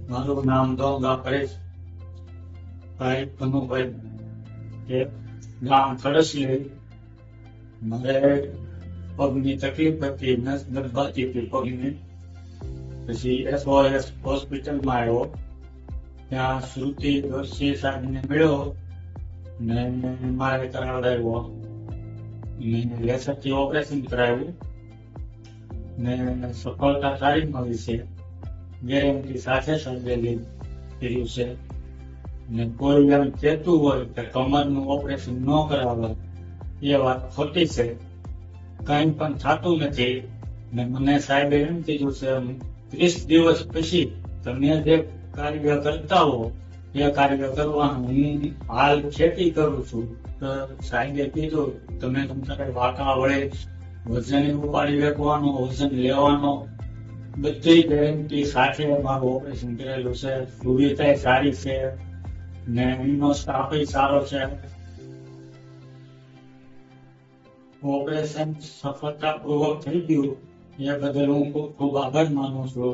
મારું નામ દોંગા પરેશ ભાઈ કનુભાઈ, એ ગામ ખડસલી. મારે પગની તકલીફ હતી, નસ દબાતી હતી પગની. પછી SOS હોસ્પિટલમાં આવ્યો. ત્યાં શ્રુતિ દોશી સાહેબને મળ્યો ને મારે કરાવડાવ્યો ને લેસરથી ઓપરેશન કરાવ્યું ને સફળતા સારી મળી છે. ગેરંટી સાથે સંજેલી કર્યું છે. ને કોઈ એમ કહેતું હોય કે કમરનું ઓપરેશન ન કરાવે, એ વાત ખોટી છે. કંઈ પણ થતું નથી. ને મને સાહેબે એમ કીધું છે 30 દિવસ પછી તમે જે કાર્ય કરતા હો એ કાર્ય કરવાનું. હું હાલ ખેતી કરું છું, તો સાહેબે કીધું તમે તમારે વાંકા વડે વજન ઉપાડી રાખવાનું, વજન લેવાનો, બધી ગેરંટી સાથે મારું ઓપરેશન કરેલું છે. સુવિધા સારી છે ને એમનો સ્ટાફ સારો છે. ઓપરેશન સફળતાપૂર્વક થઈ ગયું, એ બદલ હું ખૂબ ખૂબ આભાર માનું છું.